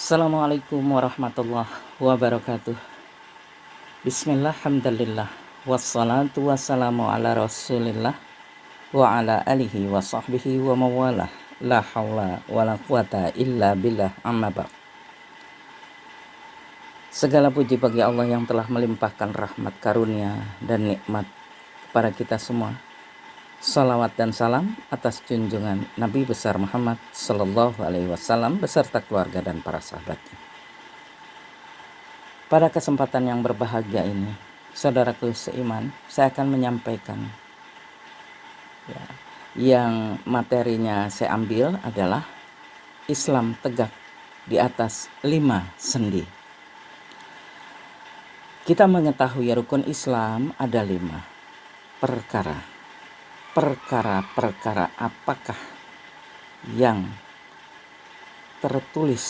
Assalamualaikum warahmatullahi wabarakatuh. Bismillah, hamdalillah, wassalatu wassalamu ala rasulillah wa ala alihi wa sahbihi wa mawalah. La hawla wa la quwata illa billah, amma ba'd. Segala puji bagi Allah yang telah melimpahkan rahmat karunia dan nikmat kepada kita semua. Salawat dan salam atas junjungan Nabi besar Muhammad Sallallahu Alaihi Wasallam beserta keluarga dan para sahabatnya. Pada kesempatan yang berbahagia ini, saudaraku seiman, saya akan menyampaikan yang materinya saya ambil adalah Islam tegak di atas 5 sendi. Kita mengetahui rukun Islam ada 5 perkara. Perkara-perkara apakah yang tertulis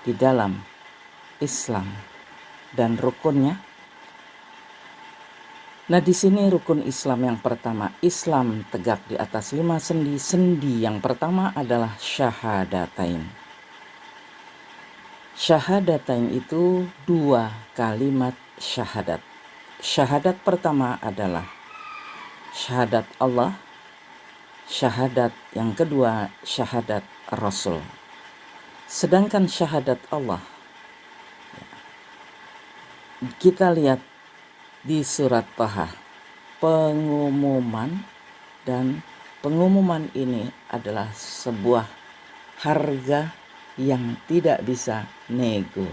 di dalam Islam dan rukunnya? Nah, di sini rukun Islam yang pertama, Islam tegak di atas 5 sendi. Sendi yang pertama adalah syahadatain. Syahadatain itu 2 kalimat syahadat. Syahadat pertama adalah syahadat Allah, syahadat yang kedua syahadat Rasul. Sedangkan syahadat Allah, kita lihat di surat Thaha, pengumuman, dan pengumuman ini adalah sebuah harga yang tidak bisa nego.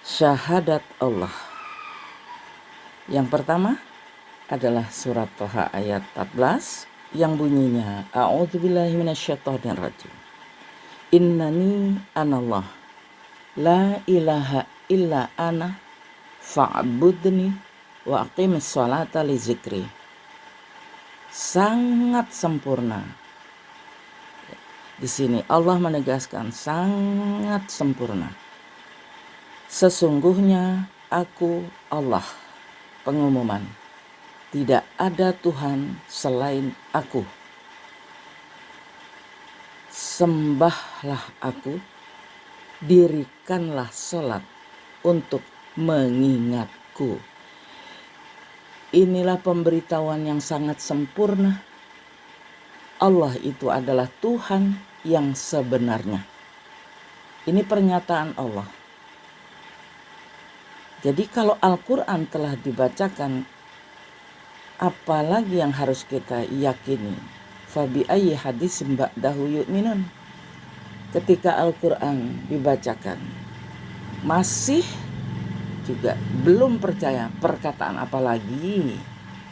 Syahadat Allah yang pertama adalah surat Thaha ayat 14 yang bunyinya A'udzubillahi minasyaitonirrajim. Innani anallah la ilaha illa ana fa'budni wa aqimis sholata li zikri. Sangat sempurna. Di sini Allah menegaskan sangat sempurna. Sesungguhnya aku Allah. Pengumuman, tidak ada Tuhan selain aku. Sembahlah aku, dirikanlah sholat untuk mengingatku. Inilah pemberitahuan yang sangat sempurna. Allah itu adalah Tuhan yang sebenarnya. Ini pernyataan Allah. Jadi kalau Al-Quran telah dibacakan, apalagi yang harus kita yakini? Fabi ayyi hadisin ba'dahu yu'minun. Ketika Al-Quran dibacakan, masih juga belum percaya, perkataan apalagi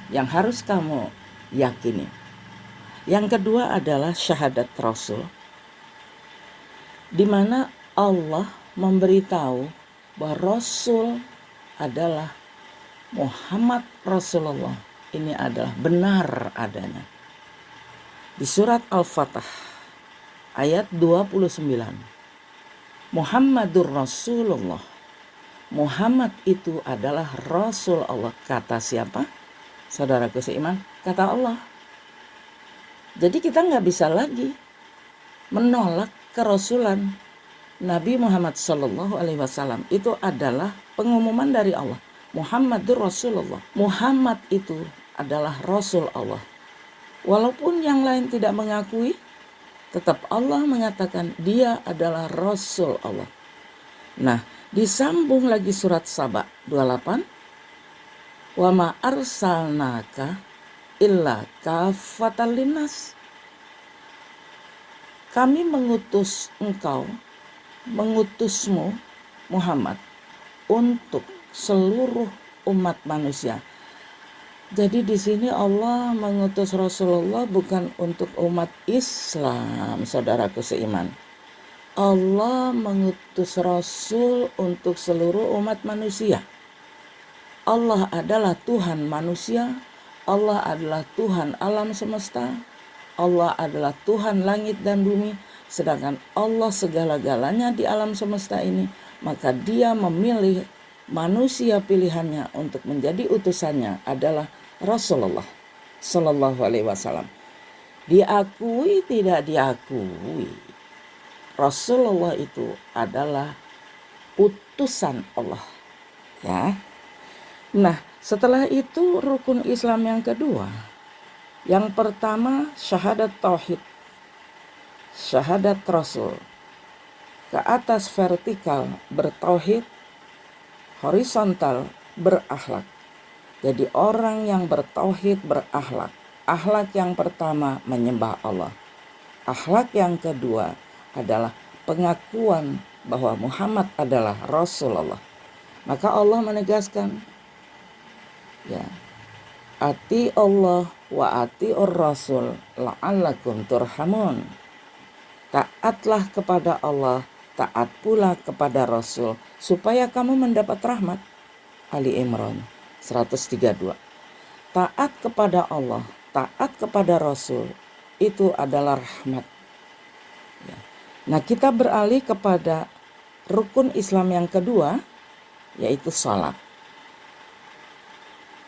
yang harus kamu yakini? Yang kedua adalah syahadat Rasul, di mana Allah memberitahu bahwa Rasul adalah Muhammad Rasulullah. Ini adalah benar adanya. Di surat Al-Fatah ayat 29, Muhammadur Rasulullah. Muhammad itu adalah Rasul Allah. Kata siapa? Saudaraku seiman, kata Allah. Jadi kita gak bisa lagi menolak kerasulan Nabi Muhammad Sallallahu Alaihi Wasallam. Itu adalah pengumuman dari Allah. Muhammadur Rasulullah. Muhammad itu adalah Rasul Allah. Walaupun yang lain tidak mengakui, tetap Allah mengatakan dia adalah Rasul Allah. Nah, disambung lagi surat Saba 28. Wa ma arsalnaka illa kafatan linnas. Kami mengutusmu Muhammad untuk seluruh umat manusia. Jadi di sini Allah mengutus Rasulullah bukan untuk umat Islam, saudaraku seiman. Allah mengutus Rasul untuk seluruh umat manusia. Allah adalah Tuhan manusia, Allah adalah Tuhan alam semesta, Allah adalah Tuhan langit dan bumi. Sedangkan Allah segala-galanya di alam semesta ini, maka dia memilih manusia pilihannya untuk menjadi utusannya adalah Rasulullah Sallallahu Alaihi Wasallam. Diakui tidak diakui, Rasulullah itu adalah utusan Allah, ya. Nah, setelah itu rukun Islam yang kedua. Yang pertama syahadat tauhid, syahadat Rasul. Ke atas vertikal bertauhid, horizontal berakhlak. Jadi orang yang bertauhid berakhlak. Akhlak yang pertama menyembah Allah. Akhlak yang kedua adalah pengakuan bahwa Muhammad adalah Rasulullah. Maka Allah menegaskan, ya, ati Allah wa atiur Rasul la'allakum turhamun. Taatlah kepada Allah, taat pula kepada Rasul, supaya kamu mendapat rahmat. Ali Imran 132. Taat kepada Allah, taat kepada Rasul, itu adalah rahmat. Ya. Nah, kita beralih kepada rukun Islam yang kedua, yaitu salat.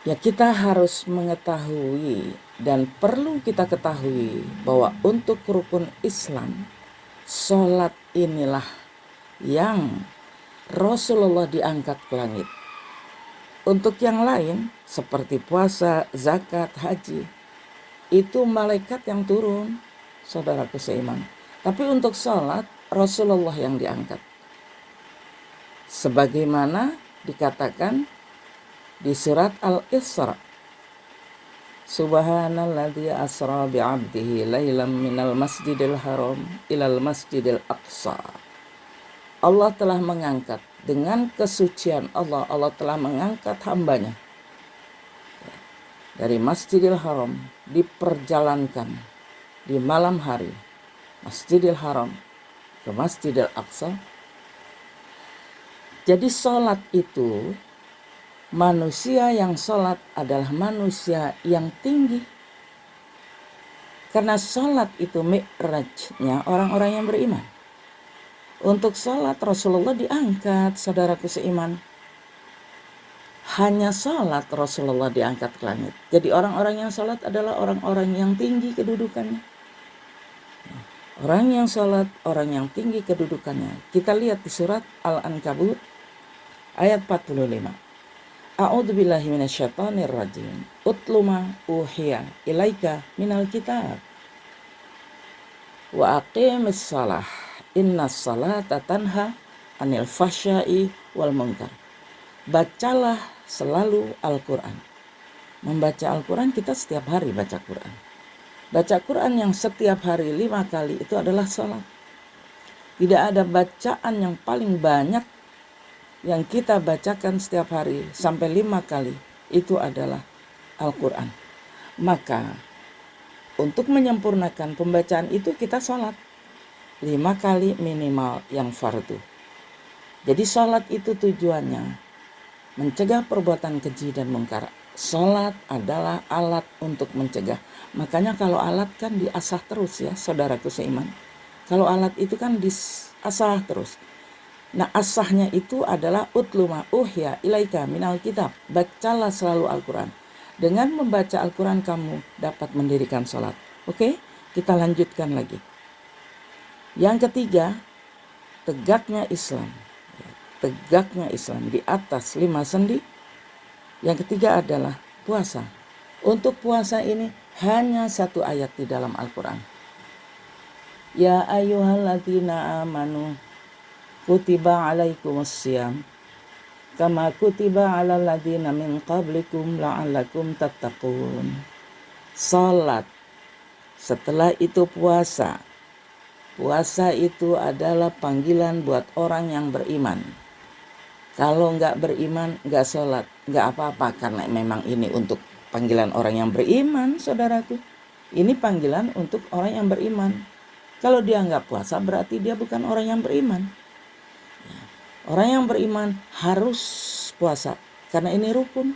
Ya, kita harus mengetahui dan perlu kita ketahui bahwa untuk rukun Islam, salat inilah yang Rasulullah diangkat ke langit. Untuk yang lain seperti puasa, zakat, haji, itu malaikat yang turun, saudaraku seiman. Tapi untuk salat, Rasulullah yang diangkat. Sebagaimana dikatakan di surat Al-Isra, Subhanalladzi asra bi'abdihi lailam minal masjidil haram ilal masjidil aqsa. Allah telah mengangkat, dengan kesucian Allah, Allah telah mengangkat hambanya dari Masjidil Haram, diperjalankan di malam hari Masjidil Haram ke Masjidil Aqsa. Jadi sholat itu, manusia yang sholat adalah manusia yang tinggi. Karena sholat itu mi'rajnya orang-orang yang beriman. Untuk sholat Rasulullah diangkat, saudaraku seiman. Hanya sholat Rasulullah diangkat ke langit. Jadi orang-orang yang sholat adalah orang-orang yang tinggi kedudukannya. Orang yang sholat, orang yang tinggi kedudukannya. Kita lihat di surat Al-Ankabut ayat 45. A'udzubillahi minasyaitonirrajim. Utlu ma uhiya ilaika minal kitab. Wa aqimis shalah. Inna salata tanha anil fahsya'i wal munkar. Bacalah selalu Al-Quran. Membaca Al-Quran, kita setiap hari baca Quran. Baca Quran yang setiap hari 5 kali itu adalah salat. Tidak ada bacaan yang paling banyak yang kita bacakan setiap hari sampai 5 kali, itu adalah Al-Quran. Maka untuk menyempurnakan pembacaan itu kita salat 5 kali minimal yang fardu. Jadi salat itu tujuannya mencegah perbuatan keji dan mungkar. Salat adalah alat untuk mencegah. Makanya kalau alat kan diasah terus, ya saudaraku seiman. Kalau alat itu kan diasah terus. Nah, asahnya itu adalah utlu ma uhya ilaika minal kitab. Bacalah selalu Al-Quran. Dengan membaca Al-Quran kamu dapat mendirikan salat. Oke, kita lanjutkan lagi. Yang ketiga, tegaknya Islam. Tegaknya Islam di atas 5 sendi. Yang ketiga adalah puasa. Untuk puasa ini hanya 1 ayat di dalam Al-Quran. Ya ayyuhalladzina amanu kutiba alaikumussyam kama kutiba alal ladzina min qablikum la'allakum tattaqun. Salat, setelah itu puasa. Puasa itu adalah panggilan buat orang yang beriman. Kalau nggak beriman, nggak sholat, nggak apa-apa. Karena memang ini untuk panggilan orang yang beriman, saudaraku. Ini panggilan untuk orang yang beriman. Kalau dia nggak puasa, berarti dia bukan orang yang beriman. Orang yang beriman harus puasa, karena ini rukun.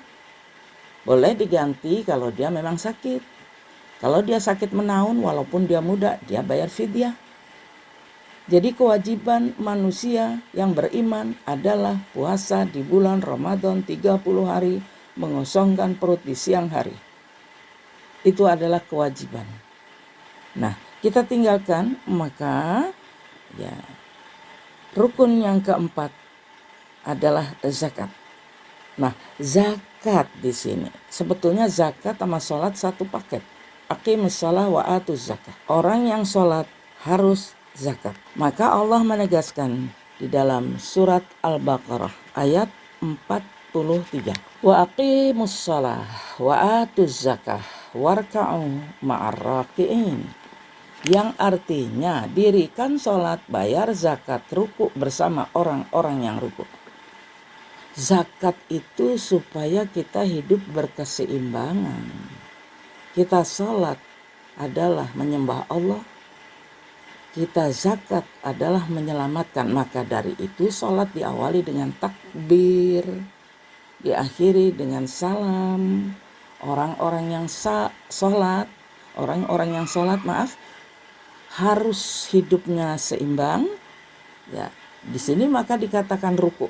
Boleh diganti kalau dia memang sakit. Kalau dia sakit menaun, walaupun dia muda, dia bayar fidyah. Jadi kewajiban manusia yang beriman adalah puasa di bulan Ramadan 30 hari, mengosongkan perut di siang hari. Itu adalah kewajiban. Nah, kita tinggalkan, maka Ya. Rukun yang keempat adalah zakat. Nah, zakat di sini sebetulnya zakat sama sholat satu paket. Aqimus shalah wa atuz zakat. Orang yang sholat harus zakat. Maka Allah menegaskan di dalam surat Al-Baqarah ayat 43. Wa aqimus shalah wa atuz zakah warka'u ma'ar raki'in. Yang artinya dirikan sholat, bayar zakat, ruku bersama orang-orang yang ruku. Zakat itu supaya kita hidup berkeseimbangan. Kita sholat adalah menyembah Allah. Kita zakat adalah menyelamatkan. Maka dari itu sholat diawali dengan takbir, diakhiri dengan salam. Orang-orang yang sholat harus hidupnya seimbang. Ya, di sini maka dikatakan ruku.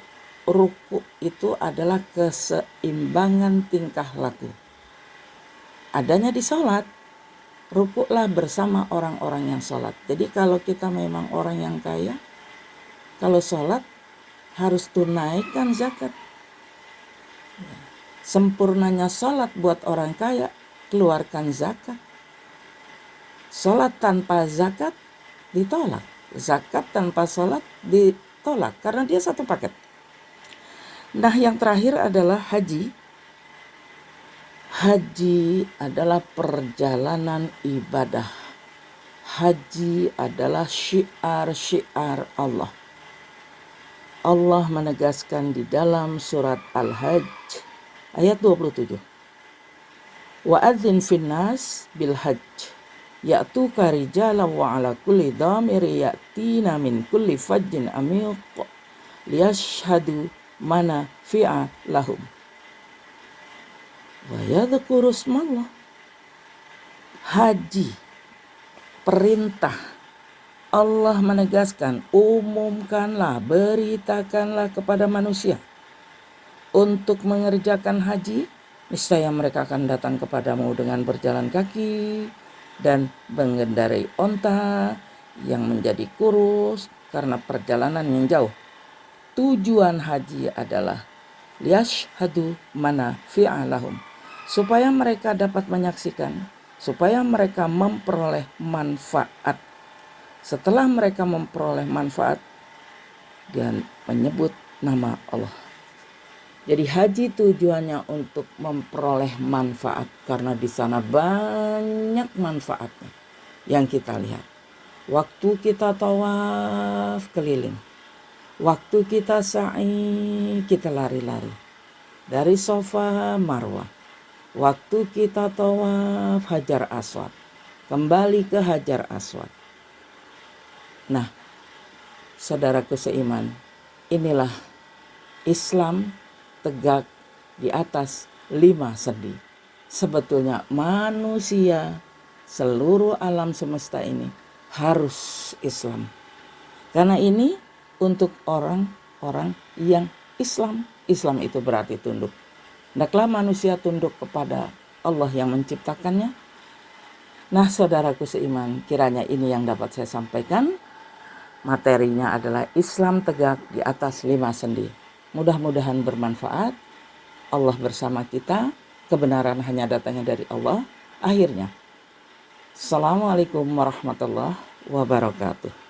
Ruku itu adalah keseimbangan tingkah laku. Adanya di sholat, rukuklah bersama orang-orang yang sholat. Jadi kalau kita memang orang yang kaya, kalau sholat harus tunaikan zakat. Sempurnanya sholat buat orang kaya, keluarkan zakat. Sholat tanpa zakat ditolak. Zakat tanpa sholat ditolak karena dia satu paket. Nah, yang terakhir adalah haji. Haji adalah perjalanan ibadah. Haji adalah syiar-syiar Allah. Allah menegaskan di dalam surat Al-Hajj ayat 27. Wa adzin finnas bil hajj ya'tuka rijalan wa ala kulli dhamiri ya'tina min kulli fajjin amiq liyashhadu manafi'a lahum wa yadhkuru ismallah. Haji, perintah Allah menegaskan, umumkanlah, beritakanlah kepada manusia untuk mengerjakan haji, niscaya mereka akan datang kepadamu dengan berjalan kaki dan mengendarai onta yang menjadi kurus karena perjalanan yang jauh. Tujuan haji adalah liyashhadu manafi'a lahum, supaya mereka dapat menyaksikan, supaya mereka memperoleh manfaat. Setelah mereka memperoleh manfaat, dia menyebut nama Allah. Jadi haji tujuannya untuk memperoleh manfaat, karena di sana banyak manfaatnya yang kita lihat. Waktu kita tawaf keliling, waktu kita sa'i, kita lari-lari dari Safa Marwah. Waktu kita tawaf Hajar Aswad, kembali ke Hajar Aswad. Nah, saudaraku seiman, inilah Islam tegak di atas 5 sendi. Sebetulnya manusia, seluruh alam semesta ini harus Islam. Karena ini untuk orang-orang yang Islam. Islam itu berarti tunduk. Hendaklah manusia tunduk kepada Allah yang menciptakannya. Nah, saudaraku seiman, kiranya ini yang dapat saya sampaikan. Materinya adalah Islam tegak di atas 5 sendi. Mudah-mudahan bermanfaat. Allah bersama kita. Kebenaran hanya datangnya dari Allah. Akhirnya, Assalamualaikum warahmatullahi wabarakatuh.